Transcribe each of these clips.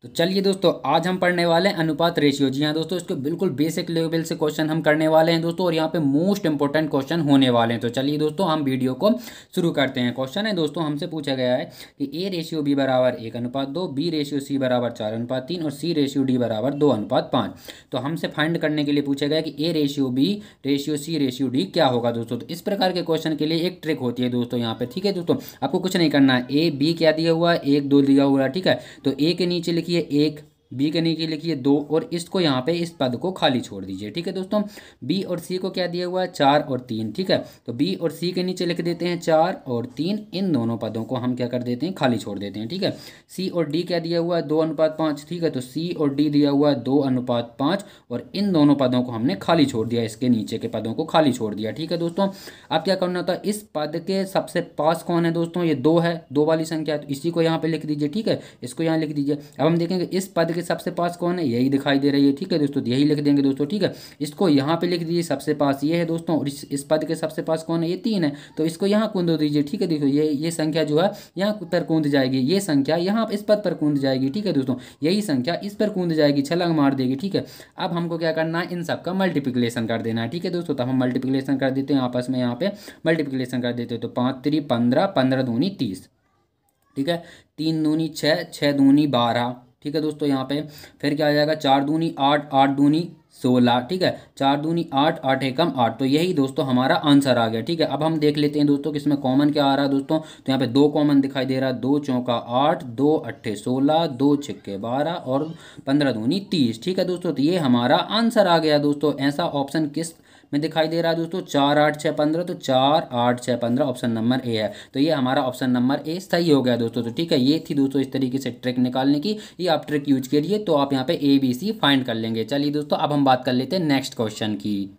तो चलिए दोस्तों, आज हम पढ़ने वाले हैं अनुपात रेशियो। जी हाँ दोस्तों, इसको बिल्कुल बेसिक लेवल से क्वेश्चन हम करने वाले हैं दोस्तों, और यहाँ पे मोस्ट इंपॉर्टेंट क्वेश्चन होने वाले हैं। तो चलिए दोस्तों, हम वीडियो को शुरू करते हैं। क्वेश्चन है दोस्तों, हमसे पूछा गया है कि ए रेशियो बी बराबर 1:2, बी रेशियो सी बराबर 4:3 और सी रेशियो डी बराबर 2:5। तो हमसे फाइंड करने के लिए पूछा गया कि A ratio B ratio C ratio D क्या होगा दोस्तों। तो इस प्रकार के क्वेश्चन के लिए एक ट्रिक होती है दोस्तों यहाँ पे। ठीक है दोस्तों, आपको कुछ नहीं करना है। ए बी क्या दिया हुआ है, 1 2 दिया हुआ है। ठीक है, तो ए के नीचे लिखिए 1, बी के नीचे लिखिए 2, और इसको यहाँ पे इस पद को खाली छोड़ दीजिए। ठीक है दोस्तों, बी और सी को क्या दिया हुआ है, 4 और 3। ठीक है, तो बी और सी के नीचे लिख देते हैं 4 और 3, इन दोनों पदों को हम क्या कर देते हैं, खाली छोड़ देते हैं। ठीक है, सी और डी क्या दिया हुआ है, 2:5। ठीक है, तो सी और डी दिया हुआ है 2:5, और इन दोनों पदों को हमने खाली छोड़ दिया, इसके नीचे के पदों को खाली छोड़ दिया। ठीक है दोस्तों, अब क्या करना होता है, इस पद के सबसे पास कौन है दोस्तों, ये 2 है, 2 वाली संख्या है, तो इसी को यहाँ पे लिख दीजिए। ठीक है, इसको यहाँ लिख दीजिए। अब हम देखेंगे इस पद के सबसे पास कौन है, यही दिखाई दे रही है। ठीक है दोस्तों, तो यही लिख देंगे दोस्तों। ठीक है, इसको यहाँ पे लिख दीजिए, सबसे पास ये है दोस्तों, और इस पद के सबसे पास कौन है, ये 3 है, तो इसको यहाँ कूद दीजिए। ठीक है, देखो ये संख्या जो है यहाँ पर कूद जाएगी, ये संख्या यहाँ इस पद पर कूद जाएगी। ठीक है दोस्तों, यही संख्या इस पर कूद जाएगी, छलांग मार देगी। ठीक है, अब हमको क्या करना है, इन सब का मल्टीप्लिकेशन कर देना है। ठीक है दोस्तों, तब हम मल्टीप्लिकेशन कर देते हैं आपस में, यहाँ पे मल्टीप्लिकेशन कर देते हैं। तो 5 3 15, 15 दूनी 30। ठीक है, 3 दूनी 6, 6 दूनी 12। ठीक है दोस्तों, यहाँ पे फिर क्या आ जाएगा, 4 दूनी 8, 8 दूनी 16। ठीक है, 4 दूनी 8, 8 एकम 8। तो यही दोस्तों हमारा आंसर आ गया। ठीक है, अब हम देख लेते हैं दोस्तों कि इसमें कॉमन क्या आ रहा है दोस्तों। तो यहाँ पे 2 कॉमन दिखाई दे रहा है, 2 चौका 8, 2 अट्ठे 16, 2 छिक्के 12 और 15 दूनी 30। ठीक है दोस्तों, तो ये हमारा आंसर आ गया दोस्तों। ऐसा ऑप्शन किस में दिखाई दे रहा है दोस्तों, 4 8 6 15। तो 4 8 6 15 ऑप्शन नंबर ए है। तो ये हमारा ऑप्शन नंबर ए सही हो गया दोस्तों। तो ठीक है, ये थी दोस्तों इस तरीके से ट्रिक निकालने की। ये आप ट्रिक यूज करिए तो आप यहाँ पे ए बी सी फाइंड कर लेंगे। चलिए दोस्तों, अब हम बात कर लेते हैं नेक्स्ट क्वेश्चन की।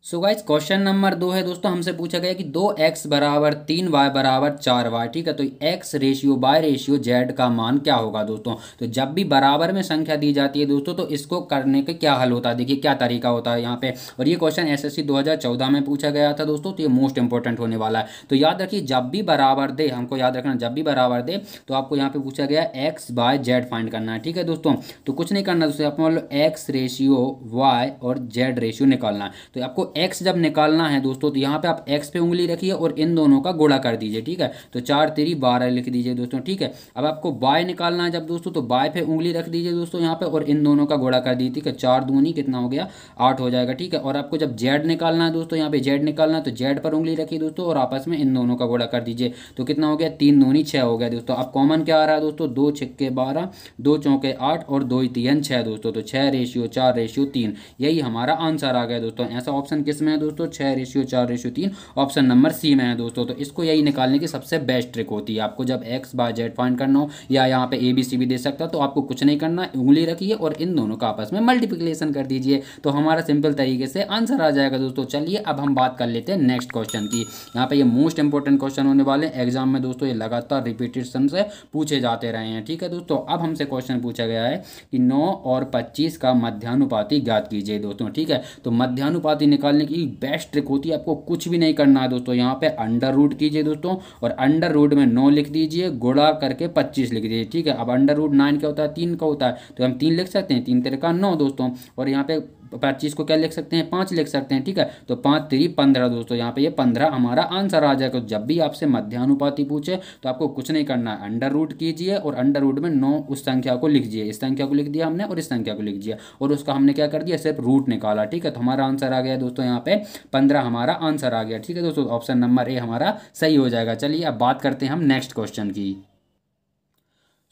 सो गाइस, क्वेश्चन नंबर 2 है दोस्तों, हमसे पूछा गया कि 2x बराबर 3y बराबर 4y। ठीक है, तो x ratio y ratio z का मान क्या होगा दोस्तों। तो जब भी बराबर में संख्या दी जाती है दोस्तों, तो इसको करने का क्या हल होता है, देखिए क्या तरीका होता है यहाँ पे। और ये क्वेश्चन एसएससी 2014 में पूछा गया था दोस्तों, तो ये मोस्ट इंपॉर्टेंट होने वाला है। तो याद रखिए, जब भी बराबर दे, हमको याद रखना, जब भी बराबर दे तो आपको यहाँ पे पूछा गया x बाय z फाइंड करना है। ठीक है दोस्तों, तो कुछ नहीं करना दोस्तों, आप मान लो x रेशियो y और z रेशियो निकालना है। तो आपको x जब निकालना है दोस्तों, तो यहाँ पे आप x पे उंगली रखिए और इन दोनों का गुणा कर दीजिए। ठीक है, तो 4 3 12 लिख दीजिए दोस्तों। ठीक है, अब आपको y निकालना है जब दोस्तों, तो y पे उंगली रख दीजिए दोस्तों यहाँ पे, और इन दोनों का गुणा कर दीजिए। ठीक है, 4 दूनी कितना हो गया, 8 हो जाएगा। ठीक है, और आपको जब z निकालना है दोस्तों, यहाँ पे z निकालना है, तो z पर उंगली रखिए दोस्तों, और आपस में इन दोनों का गुणा कर दीजिए। तो कितना हो गया, 3 दूनी 6 हो गया दोस्तों। अब कॉमन क्या आ रहा है दोस्तों, 2 छिक्के 12, 2 चौके 8 और 2 3 6 दोस्तों। तो 6 रेशियो 4 रेशियो 3, यही हमारा आंसर आ गया दोस्तों। ऐसा ऑप्शन किस में है दोस्तों, 6 ratio 4 ratio 3, option number C में है दोस्तों। तो इसको यही निकालने की सबसे बेस्ट ट्रिक होती है। आपको जब x बाय z फाइंड करना हो, या यहाँ पे ए बी सी भी दे सकता, तो आपको कुछ नहीं करना, उंगली रखिए और इन दोनों का आपस में मल्टीप्लिकेशन कर दीजिए, तो हमारा सिंपल तरीके से आंसर आ जाएगा दोस्तों। चलिए, अब हम बात कर लेते हैं नेक्स्ट क्वेश्चन की। यहाँ पे ये मोस्ट इंपॉर्टेंट क्वेश्चन होने वाले हैं एग्जाम में दोस्तों, ये लगातार रिपीटेशन से पूछे जाते रहे हैं। ठीक है दोस्तों, अब हमसे क्वेश्चन पूछा गया है कि 9 और 25 का मध्यानुपाती ज्ञात कीजिए दोस्तों। ठीक है, तो मध्यानुपाती निकालने की बेस्ट ट्रिक होती है, आपको कुछ भी नहीं करना है दोस्तों। यहाँ पे अंडर रूट कीजिए दोस्तों, और अंडर रूट में 9 लिख दीजिए, गुणा करके 25 लिख दीजिए। ठीक है, अब अंडर रूट 9 क्या होता है, 3 का होता है, तो हम 3 लिख सकते हैं, 3 3 का 9 दोस्तों। और यहाँ पे 25 को क्या लिख सकते हैं, 5 लिख सकते हैं। ठीक है, तो 5 3 15 दोस्तों, यहाँ पे ये 15 हमारा आंसर आ जाएगा। जब भी आपसे मध्यानुपाती पूछे तो आपको कुछ नहीं करना है, अंडर रूट कीजिए और अंडर रूट में 9 उस संख्या को लिख दिए, इस संख्या को लिख दिया हमने और इस संख्या को लिख दिया, और उसका हमने क्या कर दिया, सिर्फ रूट निकाला। ठीक है, तो हमारा आंसर आ गया दोस्तों, यहाँ पे 15 हमारा आंसर आ गया। ठीक है दोस्तों, ऑप्शन नंबर ए हमारा सही हो जाएगा। चलिए, अब बात करते हैं हम नेक्स्ट क्वेश्चन की।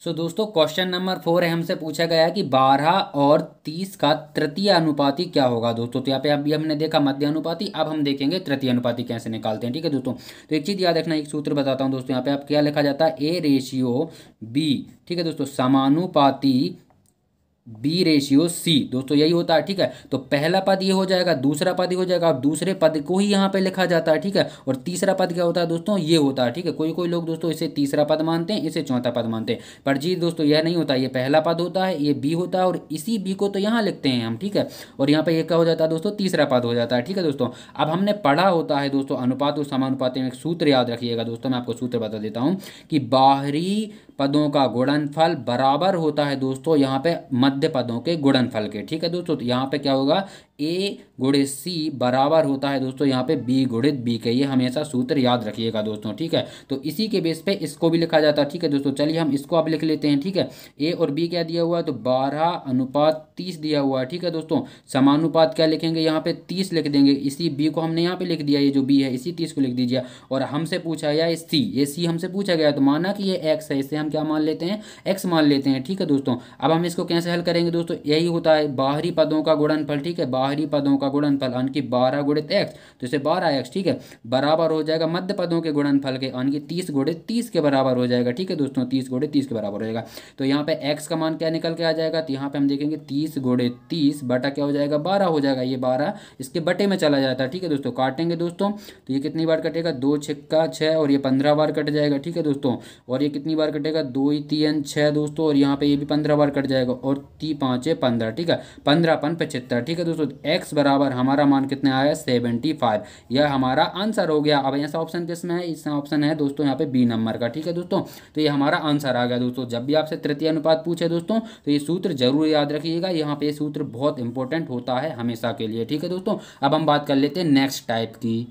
दोस्तों, क्वेश्चन नंबर 4 है, हमसे पूछा गया है कि 12 और 30 का तृतीय अनुपाती क्या होगा दोस्तों। तो यहाँ पे अभी हमने देखा मध्यानुपाती, अब हम देखेंगे तृतीय अनुपाती कैसे निकालते हैं। ठीक है दोस्तों, तो एक चीज़ याद रखना, एक सूत्र बताता हूँ दोस्तों। यहाँ पे आप क्या लिखा जाता है, ए रेशियो बी। ठीक है दोस्तों, समानुपाती बी रेशियो सी दोस्तों, यही होता है। ठीक है, तो पहला पद ये हो जाएगा, दूसरा पद ये हो जाएगा, अब दूसरे पद को ही यहाँ पे लिखा जाता है। ठीक है, और तीसरा पद क्या होता है दोस्तों, ये होता है। ठीक है, कोई कोई लोग दोस्तों इसे तीसरा पद मानते हैं, इसे चौथा पद मानते हैं, पर जी दोस्तों यह नहीं होता, ये पहला पद होता है, ये बी होता है, और इसी बी को तो यहाँ लिखते हैं हम। ठीक है, और यहाँ पे ये क्या हो जाता है दोस्तों, तीसरा पद हो जाता है। ठीक है दोस्तों, अब हमने पढ़ा होता है दोस्तों अनुपात और समानुपाती में एक सूत्र याद रखिएगा दोस्तों, मैं आपको सूत्र बता देता हूँ कि बाहरी पदों का गुणनफल बराबर होता है दोस्तों यहाँ पे मध्य पदों के गुणनफल के। ठीक है दोस्तों, तो यहाँ पे क्या होगा, ए गुणे सी बराबर होता है दोस्तों यहाँ पे बी गुणित बी के। ये हमेशा सूत्र याद रखिएगा दोस्तों। ठीक है, तो इसी के बेस पे इसको भी लिखा जाता है। ठीक है दोस्तों, चलिए हम इसको अब लिख लेते हैं। ठीक है, ए और बी क्या दिया हुआ है, तो 12:30 दिया हुआ है। ठीक है दोस्तों, समानुपात क्या लिखेंगे, यहाँ पे 30 लिख देंगे। इसी बी को हमने यहाँ पे लिख दिया, ये जो बी है इसी 30 को लिख दीजिए। और हमसे पूछा गया सी, ये सी हमसे पूछा गया, तो माना कि ये एक्स है, इसे हम क्या मान लेते हैं, एक्स मान लेते हैं। ठीक है दोस्तों, अब हम इसको कैसे हल करेंगे दोस्तों, यही होता है बाहरी पदों का गुणनफल। ठीक है, बाहरी पदों का गुणनफल यानी कि 12 गुणित एक्स, तो इसे 12x। ठीक है, बराबर हो जाएगा मध्य पदों के गुणनफल के यानी कि 30 गुणित 30 के बराबर हो जाएगा। ठीक है दोस्तों, 30 गुणित 30 के बराबर हो जाएगा। तो यहाँ पे x का मान क्या निकल के आ जाएगा, तो यहाँ पे हम देखेंगे 30 गुणित 30 बटा क्या हो जाएगा, 12 हो जाएगा। ये 12 इसके बटे में चला जाता है। ठीक है दोस्तों, काटेंगे दोस्तों तो ये कितनी बार कटेगा, 2 छक्का 6 और ये 15 बार कट जाएगा। ठीक है दोस्तों, और ये कितनी बार कटेगा, 2 3 6 दोस्तों, और यहाँ पे ये भी 15 बार कट जाएगा, और 3 5 15। ठीक है, 15 5 75। ठीक है दोस्तों, x बराबर हमारा मान कितना आया, 75। यह हमारा आंसर हो गया। अब ऐसा ऑप्शन किसमें है, इसमें ऑप्शन है दोस्तों यहाँ पे बी नंबर का। ठीक है दोस्तों, तो ये हमारा आंसर आ गया दोस्तों। जब भी आपसे तृतीय अनुपात पूछे दोस्तों तो ये सूत्र जरूर याद रखिएगा, यहाँ पे सूत्र बहुत इंपॉर्टेंट होता है हमेशा के लिए। ठीक है दोस्तों, अब हम बात कर लेते हैं नेक्स्ट टाइप की।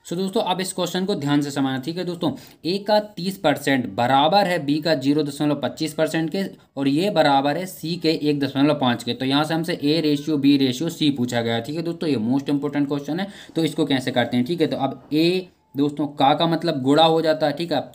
सो दोस्तों अब इस क्वेश्चन को ध्यान से समझना। ठीक है दोस्तों, ए का 30% बराबर है बी का 0.25% के, और ये बराबर है सी के 1.5 के। तो यहाँ से हमसे A ratio B ratio C पूछा गया है। ठीक है दोस्तों, ये मोस्ट इंपोर्टेंट क्वेश्चन है, तो इसको कैसे करते हैं। ठीक है, तो अब ए दोस्तों का मतलब गुणा हो जाता है। ठीक है, अब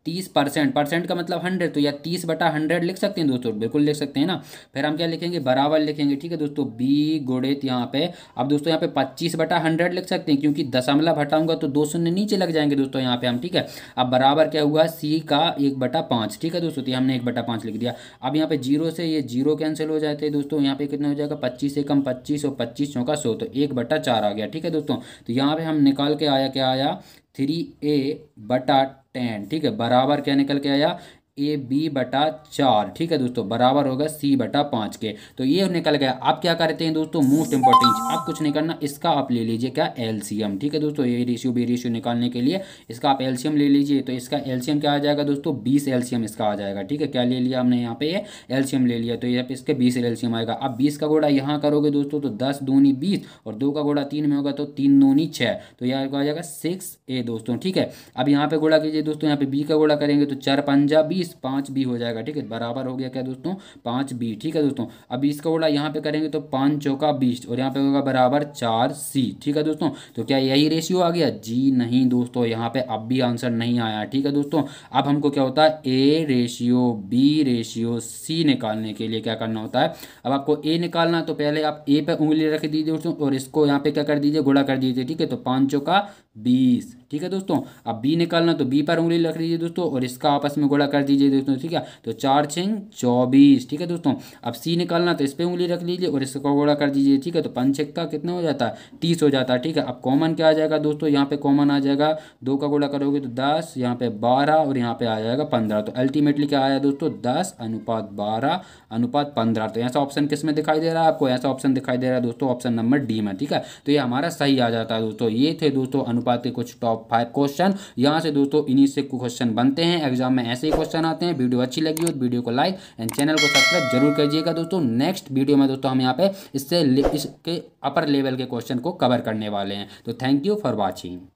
30% परसेंट का मतलब 100, तो या 30/100 लिख सकते हैं दोस्तों, बिल्कुल लिख सकते हैं ना। फिर हम क्या लिखेंगे, बराबर लिखेंगे। ठीक है दोस्तों, बी गुणित यहाँ पे, अब दोस्तों यहाँ पे 25/100 लिख सकते हैं, क्योंकि दशमलव हटाऊंगा तो 2 शून्य नीचे लग जाएंगे दोस्तों यहाँ पे हम। ठीक है, अब बराबर क्या हुआ, सी का 1/5। ठीक है दोस्तों, तो हमने 1/5 लिख दिया। अब यहाँ पे 0 से ये 0 कैंसिल हो जाते हैं दोस्तों, यहाँ पे कितना हो जाएगा, 25 एकम 25 और 25 चौका 100, तो 1/4 आ गया। ठीक है दोस्तों, तो यहाँ पे हम निकाल के आया, क्या आया, 3a/10। ठीक है, बराबर क्या निकल के आया, AB/4। ठीक है दोस्तों, बराबर होगा C/5 के। तो ये निकल गया। आप क्या करते हैं दोस्तों, मोस्ट इंपॉर्टेंट, आप कुछ नहीं करना, इसका आप ले लीजिए क्या, एलसीएम। ठीक है दोस्तों, ये रेशियो बी रेशियो निकालने के लिए इसका आप एलसीएम ले लीजिए। तो इसका एलसीएम क्या आ जाएगा दोस्तों, 20 एलसीएम इसका आ जाएगा। ठीक है, क्या ले लिया हमने यहाँ पे, एलसीएम ले लिया, तो ये इसके 20 एलसीएम आएगा। अब 20 का गुणा यहाँ करोगे दोस्तों तो 10 दूनी 20, और 2 का गुणा 3 में होगा तो 3 दूनी 6, तो यह आ जाएगा 6a दोस्तों। ठीक है, अब यहाँ पे गुणा कीजिए दोस्तों, यहाँ पे बी का गुणा करेंगे तो 4 पंजा 20, 5 बी हो जाएगा। ठीक है, बराबर हो गया क्या दोस्तों, 5 बी। ठीक है दोस्तों, अब इसका गुणा यहाँ पे करेंगे तो 5 चौका 20, और यहाँ पे होगा बराबर 4 सी। ठीक है दोस्तों, तो क्या यही रेशियो आ गया, जी नहीं दोस्तों, यहाँ पे अब भी आंसर नहीं आया। ठीक है दोस्तों, अब हमको क्या होता है, A ratio B ratio C निकालने के लिए क्या करना होता है, अब आपको ए निकालना तो पहले आप ए पे उंगली रख दीजिए दोस्तों, और इसको यहाँ पे क्या कर दीजिए, गुणा कर दीजिए। ठीक है, तो 5 चौका 20। ठीक है दोस्तों, अब बी निकालना तो बी पर उंगली रख दीजिए दोस्तों, और इसका आपस में गुणा कर दीजिए दोस्तों। ठीक है, तो 4 6 24। ठीक है दोस्तों, अब सी निकालना तो इस पे उंगली रख लीजिए और इसका गुणा कर दीजिए। ठीक है, तो 5 6 का कितना हो जाता है, 30 हो जाता है। ठीक है, अब कॉमन क्या आ जाएगा दोस्तों, यहाँ पे कॉमन आ जाएगा, 2 का गुणा करोगे तो 10, यहाँ पे 12, और यहाँ पे आ जाएगा 15। तो अल्टीमेटली क्या आया दोस्तों, 10:12:15। तो ऐसा ऑप्शन किस में दिखाई दे रहा है आपको, ऐसा ऑप्शन दिखाई दे रहा है दोस्तों ऑप्शन नंबर डी में। ठीक है, तो ये हमारा सही आ जाता है दोस्तों। ये थे दोस्तों अनुपात के कुछ टॉप 5 क्वेश्चन। यहाँ से दोस्तों इन्हीं से क्वेश्चन बनते हैं, एग्जाम में ऐसे ही क्वेश्चन आते हैं। वीडियो अच्छी लगी हो तो वीडियो को लाइक एंड चैनल को सब्सक्राइब जरूर कीजिएगा दोस्तों। नेक्स्ट वीडियो में दोस्तों हम यहाँ पे इसके अपर लेवल के क्वेश्चन को कवर करने वाले हैं। तो थैंक यू फॉर वॉचिंग।